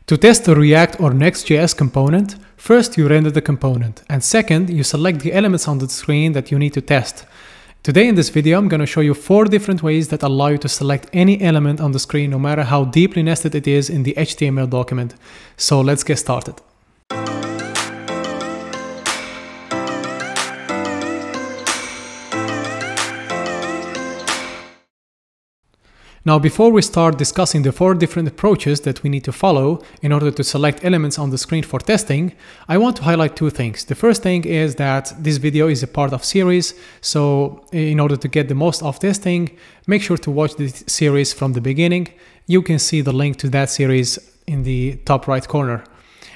To test a React or Next.js component, first you render the component, and second, you select the elements on the screen that you need to test. Today in this video, I'm going to show you 4 different ways that allow you to select any element on the screen, no matter how deeply nested it is in the HTML document. So let's get started. Now, before we start discussing the 4 different approaches that we need to follow in order to select elements on the screen for testing, I want to highlight 2 things. The first thing is that this video is a part of series, so in order to get the most of testing, make sure to watch this series from the beginning. You can see the link to that series in the top right corner.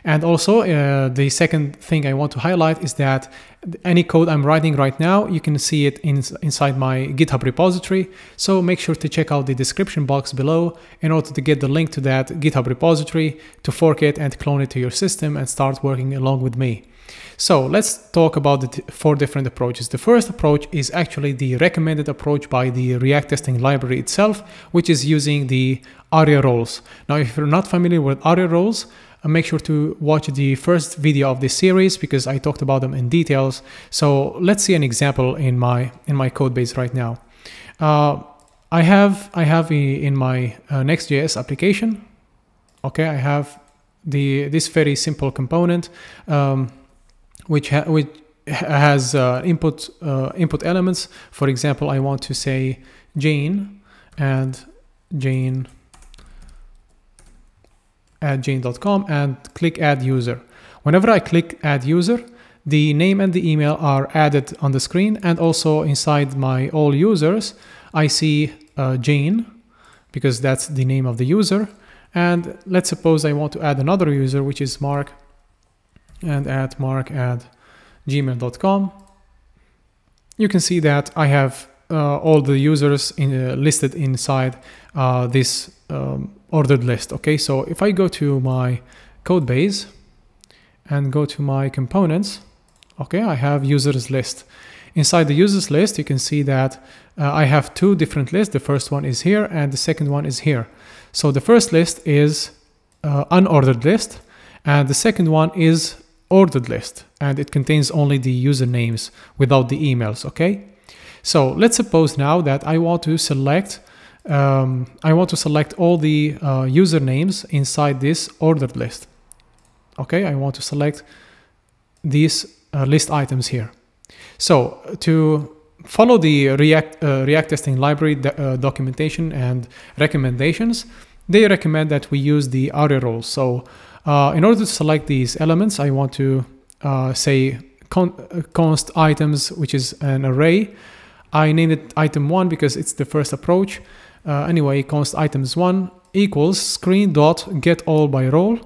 And also, the second thing I want to highlight is that any code I'm writing right now, you can see it inside my GitHub repository. So make sure to check out the description box below in order to get the link to that GitHub repository, to fork it and clone it to your system and start working along with me. So let's talk about the 4 different approaches. The first approach is actually the recommended approach by the React testing library itself, which is using the ARIA roles. Now, if you're not familiar with ARIA roles, make sure to watch the first video of this series because I talked about them in details. So let's see an example in my code base right now. I have in my Next.js application. Okay, I have this very simple component which has input elements. For example, I want to say Jane and Jane at jane.com and click add user. Whenever I click add user, the name and the email are added on the screen, and also inside my all users I see Jane because that's the name of the user. And let's suppose I want to add another user, which is Mark, and add Mark at gmail.com. You can see that I have all the users listed inside this ordered list. Okay, so if I go to my code base and go to my components, okay, I have users list. Inside the users list, you can see that I have 2 different lists. The first one is here and the second one is here. So the first list is unordered list, and the second one is ordered list, and it contains only the usernames without the emails. Okay, so let's suppose now that I want to select all the usernames inside this ordered list. Okay, I want to select these list items here. So to follow the React testing library documentation and recommendations, they recommend that we use the ARIA roles. So in order to select these elements, I want to say const items, which is an array. I named it item 1 because it's the first approach. Anyway, const items 1 equals screen.getAll by role,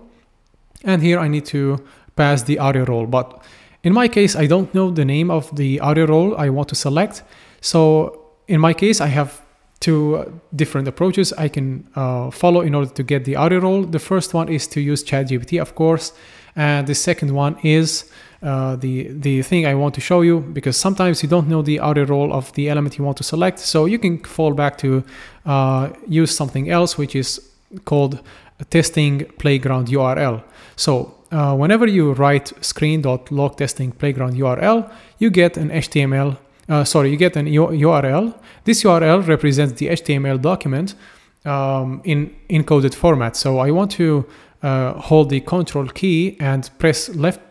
and here I need to pass the ARIA role. But in my case, I don't know the name of the ARIA role I want to select. So in my case, I have 2 different approaches I can follow in order to get the ARIA role. The first one is to use ChatGPT, of course, and the second one is the thing I want to show you, because sometimes you don't know the ARIA role of the element you want to select, so you can fall back to use something else, which is called testing playground URL. So whenever you write screen.log_testing_playground URL, you get an you get an URL. This URL represents the HTML document in encoded format. So I want to hold the Control key and press left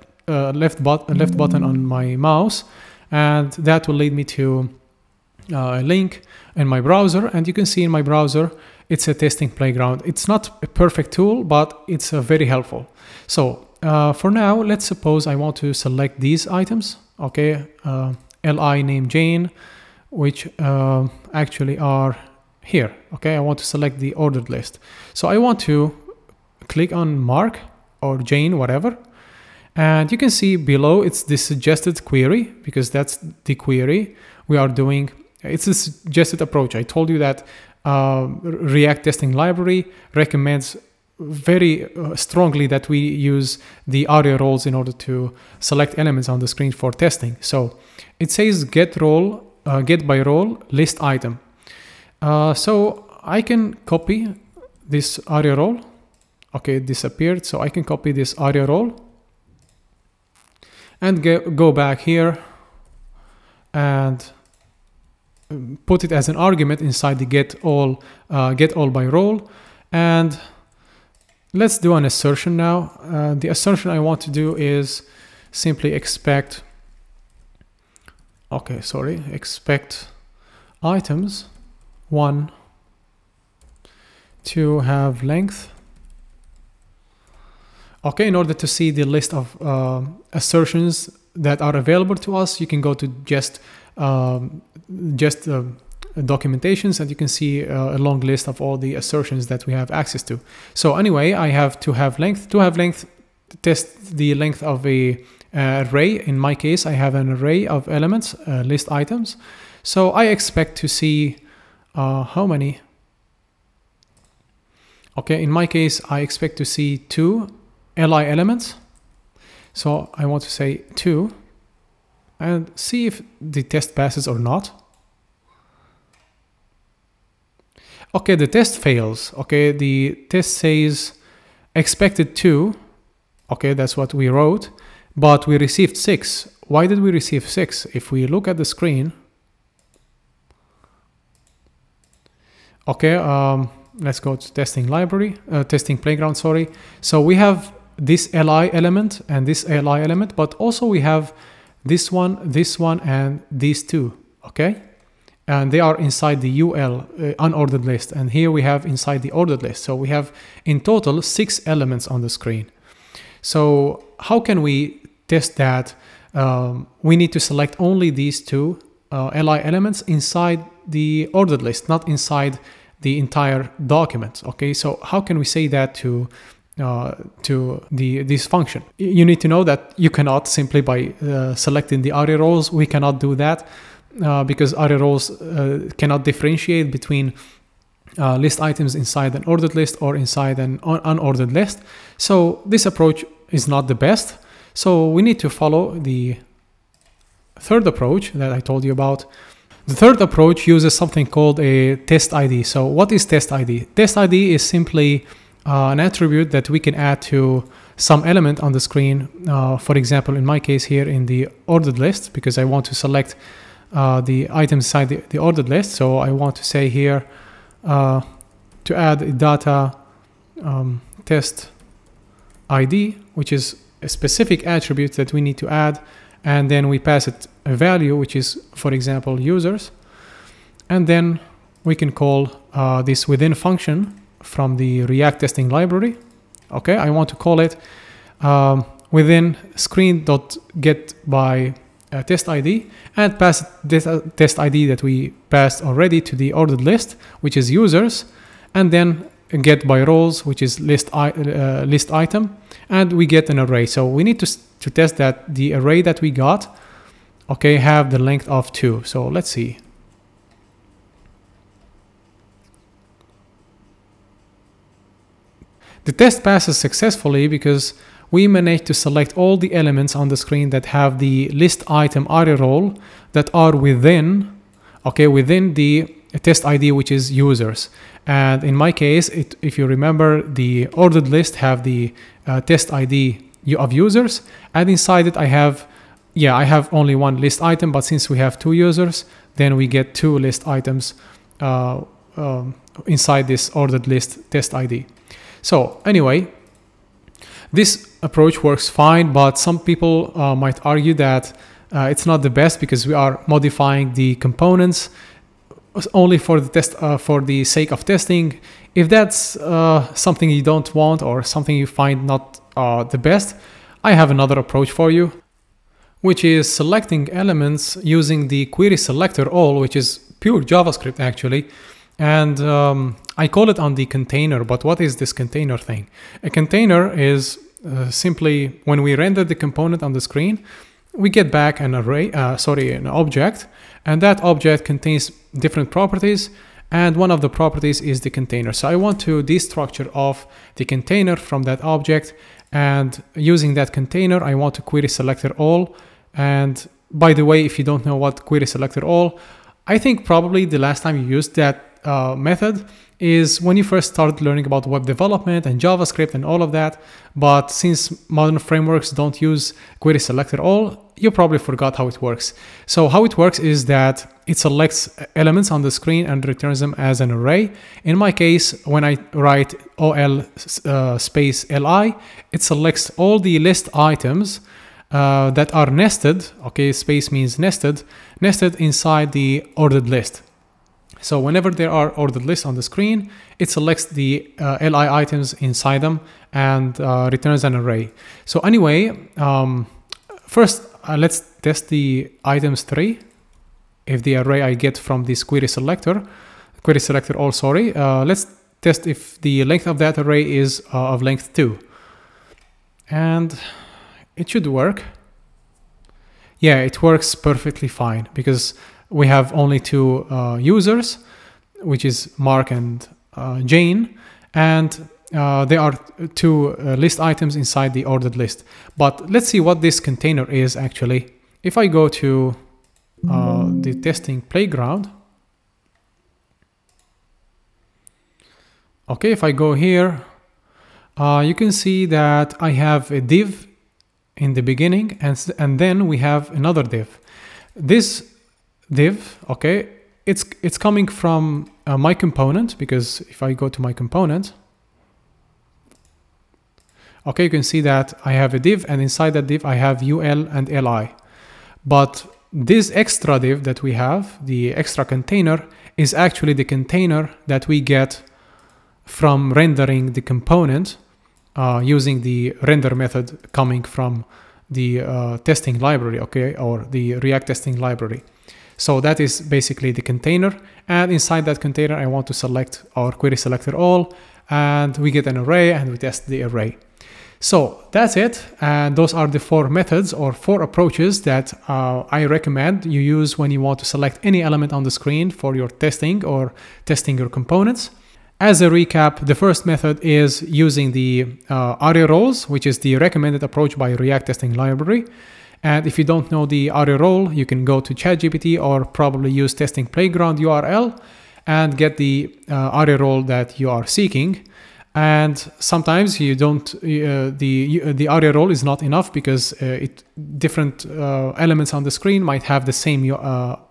button on my mouse, and that will lead me to a link in my browser. And you can see in my browser it's a testing playground. It's not a perfect tool, but it's very helpful. So for now, let's suppose I want to select these items. Okay, li name Jane, which actually are here. Okay, I want to select the ordered list. So I want to click on Mark or Jane, whatever. And you can see below it's the suggested query, because that's the query we are doing. It's a suggested approach. I told you that React testing library recommends very strongly that we use the ARIA roles in order to select elements on the screen for testing. So it says get by role list item. So I can copy this ARIA role. Okay, it disappeared. So I can copy this aria role and go back here and put it as an argument inside the get all by role. And let's do an assertion now. The assertion I want to do is simply expect items 1 to have length. Okay, in order to see the list of assertions that are available to us, you can go to just documentations, and you can see a long list of all the assertions that we have access to. So anyway, I have to have length. To have length, test the length of a array. In my case, I have an array of elements, list items. So I expect to see how many. Okay, in my case, I expect to see 2 li elements. So I want to say 2 and see if the test passes or not. Okay, the test fails. Okay, the test says expected 2. Okay, that's what we wrote, but we received 6. Why did we receive 6? If we look at the screen, okay, let's go to testing library, testing playground, sorry. So we have this li element and this li element, but also we have this one, and these two, okay? And they are inside the UL, unordered list. And here we have inside the ordered list. So we have in total 6 elements on the screen. So how can we test that? We need to select only these 2 li elements inside the ordered list, not inside the entire document. Okay, so how can we say that to this function? You need to know that you cannot simply by selecting the aria roles. We cannot do that because aria roles cannot differentiate between list items inside an ordered list or inside an unordered list. So this approach is not the best. So we need to follow the third approach that I told you about. The third approach uses something called a test ID. So what is test ID? Test ID is simply an attribute that we can add to some element on the screen. For example, in my case here in the ordered list, because I want to select the items inside the ordered list. So I want to say here to add a data test ID, which is a specific attribute that we need to add. And then we pass it a value, which is, for example, users. And then we can call this within function from the React testing library. Okay, I want to call it within screen.get by test ID and pass this test ID that we passed already to the ordered list, which is users, and then get by roles, which is list item, and we get an array. So we need to test that the array that we got, okay, have the length of 2. So let's see. The test passes successfully because we managed to select all the elements on the screen that have the list item aria role that are within the test ID, which is users. And in my case, if you remember, the ordered list have the test ID of users, and inside it I have only one list item, but since we have 2 users, then we get 2 list items inside this ordered list test ID. So anyway, this approach works fine, but some people might argue that it's not the best because we are modifying the components only for the test, for the sake of testing. If that's something you don't want or something you find not the best, I have another approach for you, which is selecting elements using the query selector all, which is pure JavaScript actually. And I call it on the container, but what is this container thing? A container is simply when we render the component on the screen, we get back an array, an object, and that object contains different properties, and one of the properties is the container. So I want to destructure off the container from that object, and using that container, I want to query selector all. And by the way, if you don't know what query selector all, I think probably the last time you used that method is when you first start learning about web development and JavaScript and all of that. But since modern frameworks don't use query selector all, you probably forgot how it works. So how it works is that it selects elements on the screen and returns them as an array. In my case, when I write ol space li, it selects all the list items that are nested. Okay, space means nested inside the ordered list. So whenever there are ordered lists on the screen, it selects the li items inside them and returns an array. So anyway, first let's test the items 3. If the array I get from this query selector all, sorry, let's test if the length of that array is of length 2. And it should work. Yeah, it works perfectly fine because we have only 2 users, which is Mark and Jane, and there are 2 list items inside the ordered list. But let's see what this container is actually. If I go to the testing playground, okay, if I go here, you can see that I have a div in the beginning, and then we have another div. This div, okay, it's coming from my component, because if I go to my component, okay, you can see that I have a div, and inside that div I have ul and li. But this extra div that we have, the extra container, is actually the container that we get from rendering the component using the render method coming from the testing library, okay, or the React testing library. So that is basically the container, and inside that container I want to select our query selector all, and we get an array and we test the array. So that's it, and those are the 4 methods or 4 approaches that I recommend you use when you want to select any element on the screen for your testing or testing your components. As a recap, the first method is using the array roles, which is the recommended approach by React testing library. And if you don't know the array role, you can go to ChatGPT or probably use testing playground URL and get the array role that you are seeking. And sometimes you don't, the array role is not enough because different elements on the screen might have the same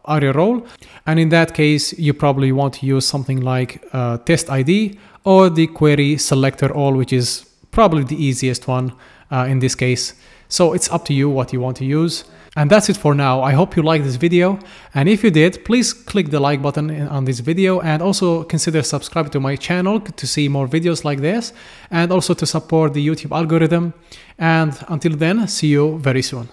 array role. And in that case, you probably want to use something like test ID or the query selector all, which is probably the easiest one in this case. So it's up to you what you want to use. And that's it for now. I hope you liked this video. And if you did, please click the like button on this video, and also consider subscribing to my channel to see more videos like this, and also to support the YouTube algorithm. And until then, see you very soon.